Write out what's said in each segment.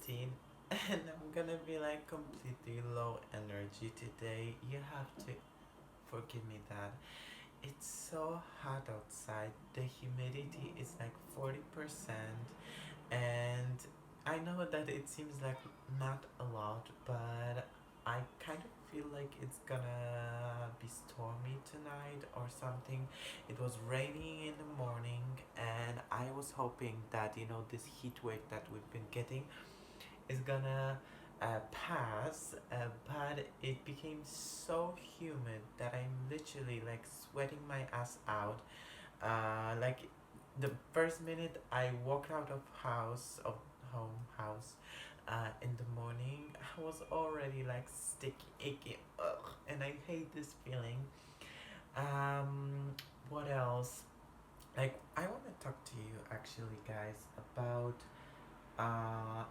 routine and I'm gonna be like completely low energy today. You have to forgive me that it's so hot outside. The humidity is like 40%, and I know that it seems like not a lot, but I kind of feel like it's gonna be stormy tonight or something. It was raining in the morning, and I was hoping that this heat wave that we've been getting is gonna pass, but it became so humid that I'm literally like sweating my ass out. Like the first minute I walked out of house in the morning, I was already like sticky, icky, ugh, and I hate this feeling. Um, what else? Like I want to talk to you actually, guys, about uh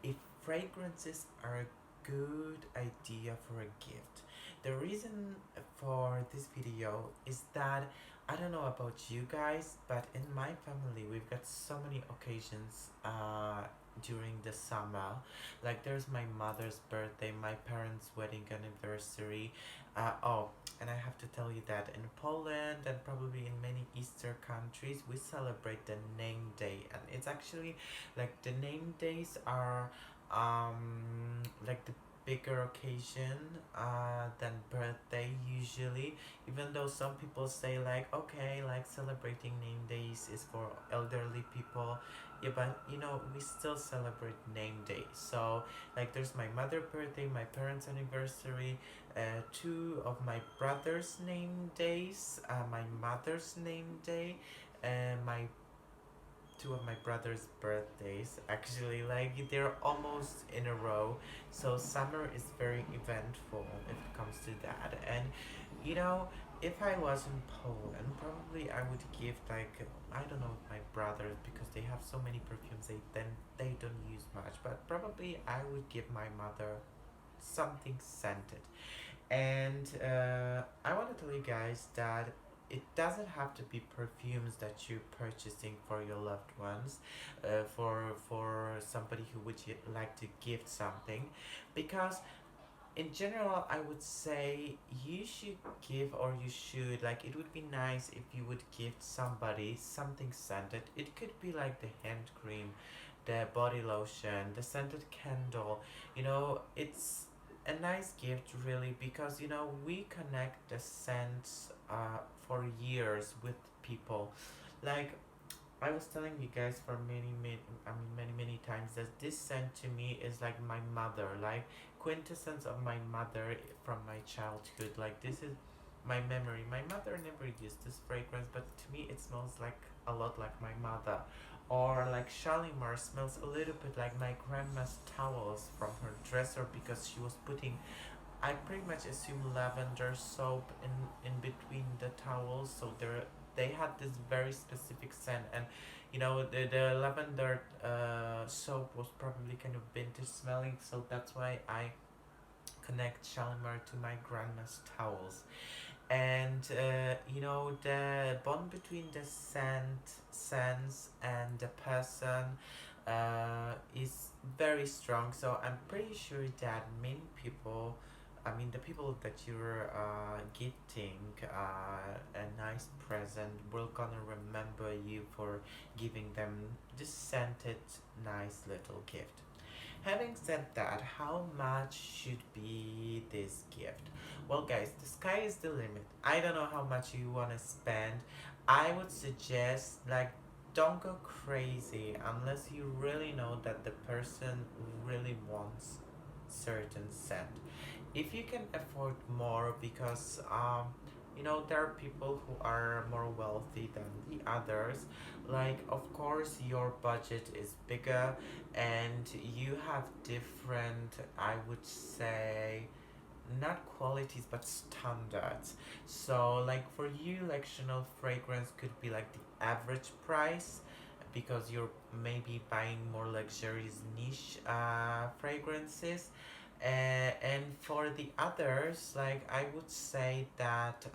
if fragrances are a good idea for a gift. The reason for this video is that I don't know about you guys, but in my family we've got so many occasions during the summer. Like there's my mother's birthday, my parents' wedding anniversary. Oh, and I have to tell you that in Poland and probably in many Eastern countries we celebrate the name day, and it's actually like the name days are like the bigger occasion than birthday usually, even though some people say like okay, like celebrating name days is for elderly people. Yeah, but we still celebrate name day. So like there's my mother birthday, my parents anniversary, two of my brother's name days, my mother's name day, and my two of my brother's birthdays, actually, like they're almost in a row. So summer is very eventful if it comes to that. And you know if I was in Poland, probably I would give like, I don't know, my brothers, because they have so many perfumes they don't use much, but probably I would give my mother something scented. And I want to tell you guys that it doesn't have to be perfumes that you're purchasing for your loved ones, for somebody who would like to gift something, because in general I would say you should give, or you should, like, it would be nice if you would gift somebody something scented. It could be like the hand cream, the body lotion, the scented candle. It's a nice gift really, because we connect the scents for years with people. Like I was telling you guys for many times that this scent to me is like my mother, like quintessence of my mother from my childhood. Like this is my memory. My mother never used this fragrance, but to me it smells like a lot like my mother. Or like Shalimar smells a little bit like my grandma's towels from her dresser, because she was putting, I pretty much assume, lavender soap in between the towels, so they had this very specific scent. And the lavender soap was probably kind of vintage smelling, so that's why I connect Shalimar to my grandma's towels. And the bond between the sense and the person is very strong. So I'm pretty sure that many people, I mean the people that you're gifting a nice present, will gonna remember you for giving them this scented nice little gift. Having said that, how much should be this gift? Well, guys, the sky is the limit. I don't know how much you want to spend. I would suggest, like, don't go crazy unless you really know that the person really wants certain scent. If you can afford more, because there are people who are more wealthy than the others. Like, of course your budget is bigger, and you have different, I would say, not qualities but standards. So like for you, like Chanel fragrance could be like the average price, because you're maybe buying more luxurious niche fragrances. And for the others, like I would say that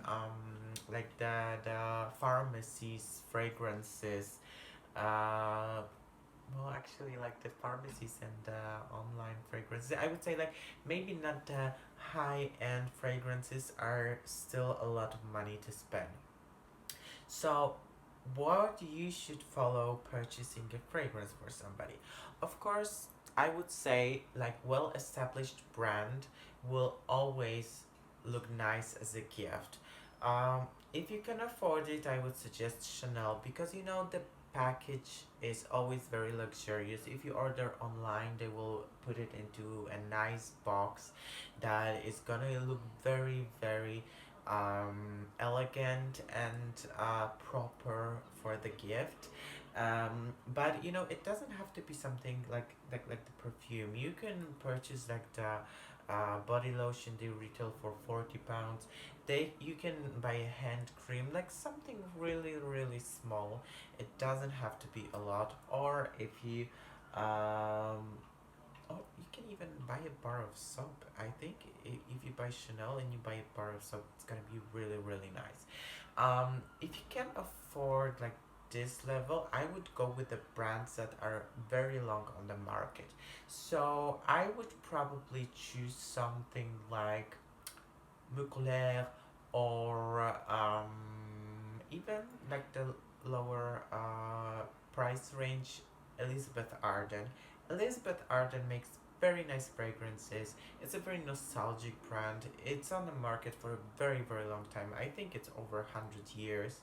like the pharmacies fragrances, uh Well, actually, like the pharmacies and the online fragrances, I would say like maybe not the high end fragrances are still a lot of money to spend. So, what you should follow purchasing a fragrance for somebody? Of course, I would say like well established brand will always look nice as a gift. If you can afford it, I would suggest Chanel because you know the package is always very luxurious. If you order online, they will put it into a nice box that is gonna look very, very elegant and proper for the gift. But you know, it doesn't have to be something like the perfume. You can purchase like the body lotion. They retail for £40. You can buy a hand cream, like something really really small. It doesn't have to be a lot. Or if you oh, you can even buy a bar of soap. I think if you buy Chanel and you buy a bar of soap, it's gonna be really really nice. If you can afford like this level, I would go with the brands that are very long on the market. So I would probably choose something like Mugler or even like the lower price range Elizabeth Arden. Elizabeth Arden makes very nice fragrances. It's a very nostalgic brand. It's on the market for a very very long time. I think it's over 100 years,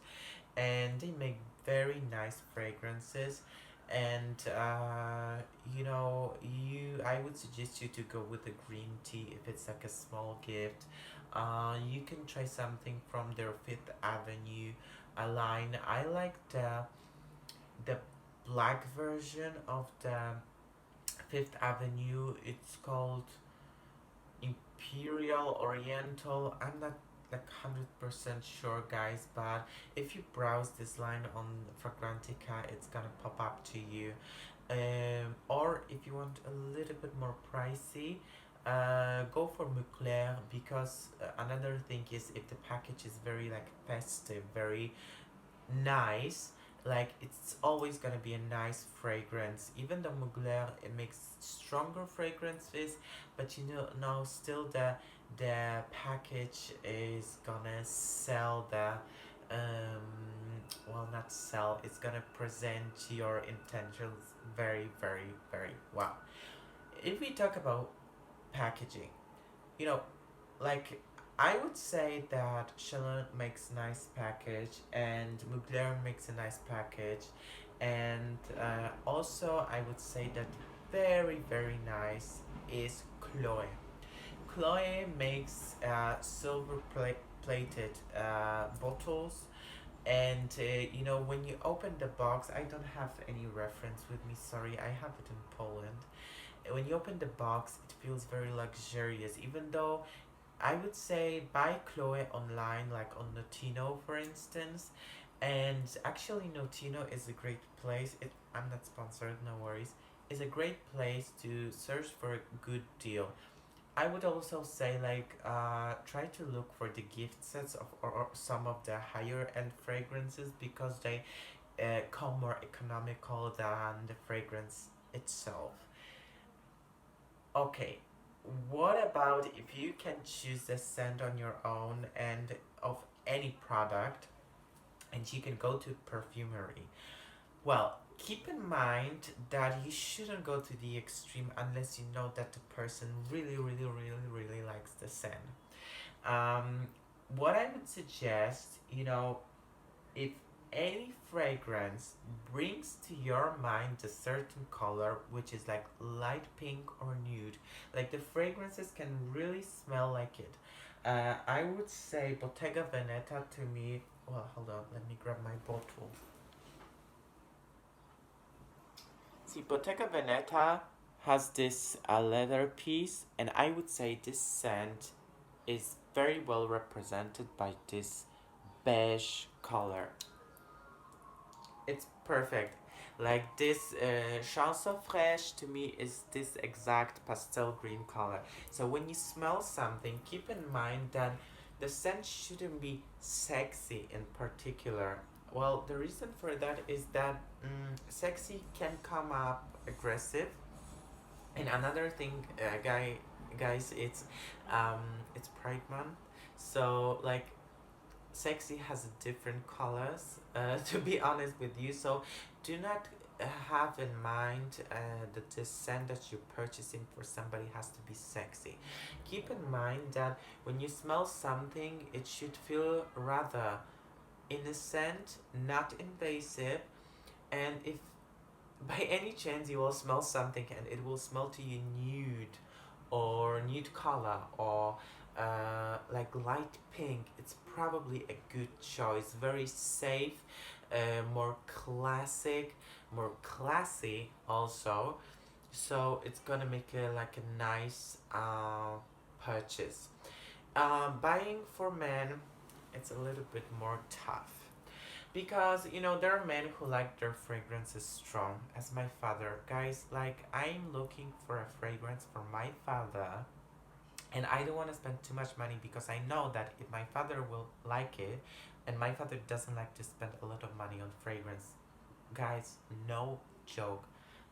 and they make very nice fragrances. And you know, I would suggest you to go with the green tea if it's like a small gift. You can try something from their Fifth Avenue line. I like the black version of the Fifth Avenue. It's called Imperial Oriental. I'm not like 100% sure, guys, but if you browse this line on Fragrantica, it's gonna pop up to you. Or if you want a little bit more pricey, go for Mugler because another thing is if the package is very like festive, very nice, like it's always gonna be a nice fragrance. Even though Mugler it makes stronger fragrances, but you know now still the package is gonna sell the well, not sell, it's gonna present your intentions very very very well. If we talk about packaging, you know, like I would say that Chanel makes nice package and Mugler makes a nice package, and also I would say that very very nice is Chloe. Chloe makes silver plated bottles, and you know when you open the box, I don't have any reference with me. Sorry, I have it in Poland. When you open the box, it feels very luxurious, even though I would say buy Chloe online, like on Notino, for instance. And actually, Notino is a great place. I'm not sponsored, no worries. It's a great place to search for a good deal. I would also say like try to look for the gift sets of or some of the higher end fragrances because they come more economical than the fragrance itself. Okay, what about if you can choose the scent on your own and of any product and you can go to perfumery? Well, keep in mind that you shouldn't go to the extreme unless you know that the person really, really, really, really likes the scent. Um, what I would suggest, you know, if any fragrance brings to your mind a certain color, which is like light pink or nude, like the fragrances can really smell like it. I would say Bottega Veneta to me. Well, hold on, let me grab my bottle. See, Bottega Veneta has this leather piece, and I would say this scent is very well represented by this beige color. It's perfect. Like this chanson fraîche to me is this exact pastel green color. So when you smell something, keep in mind that the scent shouldn't be sexy in particular. Well, the reason for that is that sexy can come up aggressive, and another thing, guys, um, it's Pride Month, so like sexy has different colors. To be honest with you, so do not have in mind that the scent that you're purchasing for somebody has to be sexy. Keep in mind that when you smell something, it should feel rather innocent, not invasive, and if by any chance you will smell something and it will smell to you nude or nude color or like light pink, it's probably a good choice. Very safe, more classic, more classy also. So it's gonna make it like a nice purchase. Buying for men, it's a little bit more tough because there are men who like their fragrances strong, as my father. Guys, like I'm looking for a fragrance for my father, and I don't want to spend too much money because I know that if my father will like it, and my father doesn't like to spend a lot of money on fragrance. Guys, no joke,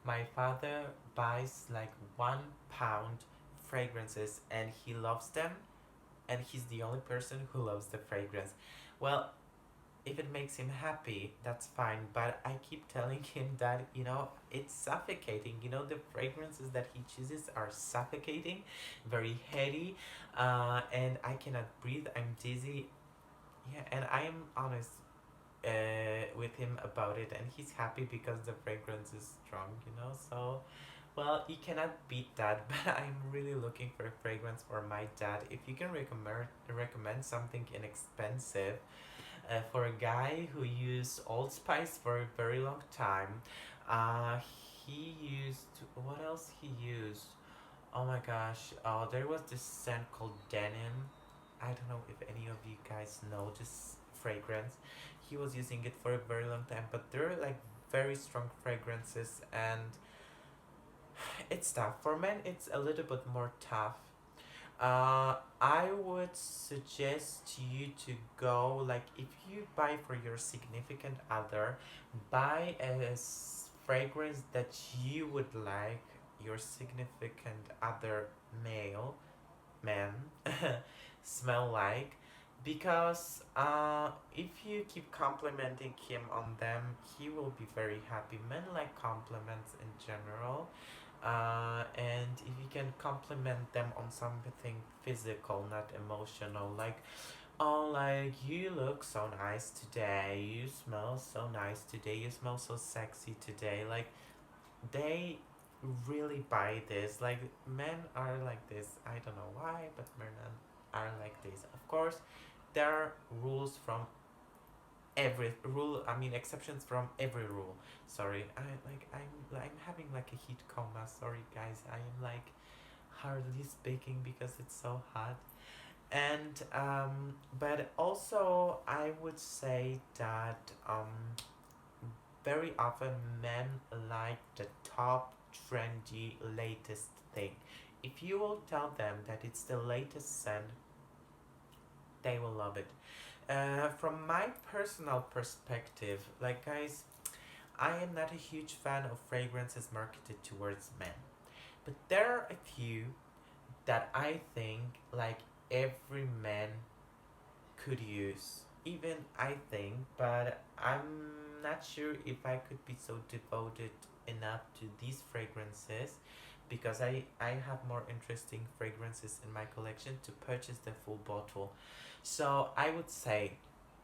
my father buys like 1 pound fragrances and he loves them, and he's the only person who loves the fragrance. Well, if it makes him happy, that's fine. But I keep telling him that, it's suffocating. The fragrances that he chooses are suffocating, very heady, and I cannot breathe. I'm dizzy. Yeah, and I am honest with him about it, and he's happy because the fragrance is strong. So, well, you cannot beat that. But I'm really looking for a fragrance for my dad. If you can recommend something inexpensive for a guy who used Old Spice for a very long time. Uh, he used, what else he used? Oh my gosh, there was this scent called Denim. I don't know if any of you guys know this fragrance. He was using it for a very long time, but they're like very strong fragrances, and it's tough. For men, it's a little bit more tough. I would suggest you to go, like, if you buy for your significant other, buy a fragrance that you would like your significant other male man smell like, because if you keep complimenting him on them, he will be very happy. Men like compliments in general, and if you can compliment them on something physical, not emotional, like, oh, like, you look so nice today, you smell so nice today, you smell so sexy today, like, they really buy this. Like, men are like this, I don't know why, but men are like this. Of course, there are rules from every rule, I mean exceptions from every rule. Sorry, I'm having like a heat coma. Sorry guys, I am like hardly speaking because it's so hot. And but also I would say that very often men like the top trendy latest thing. If you will tell them that it's the latest scent, they will love it. From my personal perspective, like, guys, I am not a huge fan of fragrances marketed towards men, but there are a few that I think like every man could use. Even I think, but I'm not sure if I could be so devoted enough to these fragrances because I have more interesting fragrances in my collection to purchase the full bottle. So I would say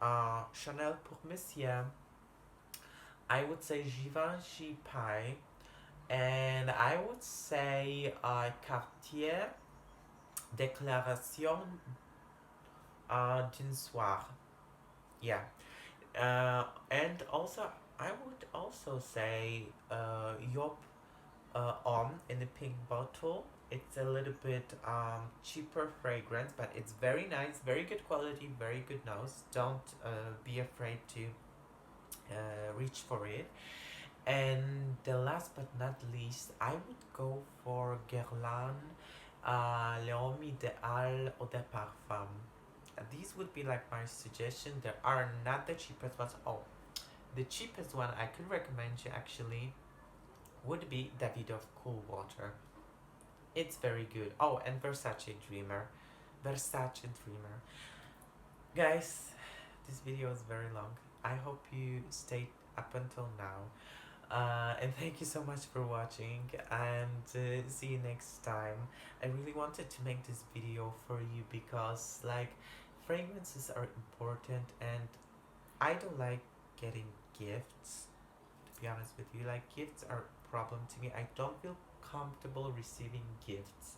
Chanel pour Monsieur, I would say Givenchy Pie, and I would say Cartier Déclaration d'une soir. Yeah. And also, I would also say Yop on in the pink bottle. It's a little bit cheaper fragrance, but it's very nice, very good quality, very good nose. Don't be afraid to reach for it. And the last but not least, I would go for Guerlain, L'Homme Idéal Eau de Parfum. These would be like my suggestion. They are not the cheapest ones. Oh, the cheapest one I could recommend you actually would be Davidoff Cool Water. It's very good. Oh, and Versace Dreamer. Versace Dreamer. Guys, this video is very long. I hope you stayed up until now. And thank you so much for watching, and see you next time. I really wanted to make this video for you because like fragrances are important, and I don't like getting gifts, to be honest with you. Like gifts are a problem to me. I don't feel comfortable receiving gifts,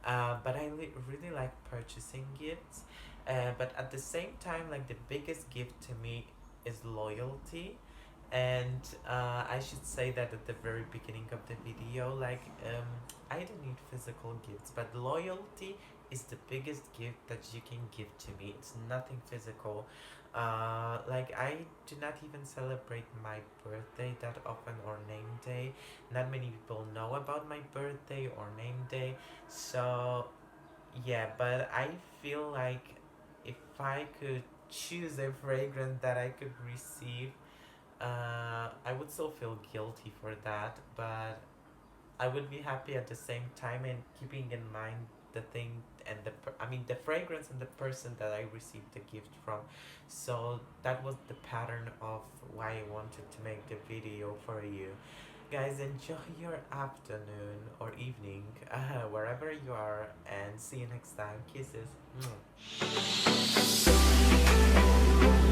but I really like purchasing gifts. But at the same time, like the biggest gift to me is loyalty. And I should say that at the very beginning of the video, like I don't need physical gifts, but loyalty is the biggest gift that you can give to me. It's nothing physical. Like I do not even celebrate my birthday that often, or name day. Not many people know about my birthday or name day. So yeah, but I feel like if I could choose a fragrance that I could receive, I would still feel guilty for that, but I would be happy at the same time, and keeping in mind the thing and I mean the fragrance and the person that I received the gift from. So that was the pattern of why I wanted to make the video for you. Guys, enjoy your afternoon or evening, wherever you are, and see you next time. Kisses. Mwah.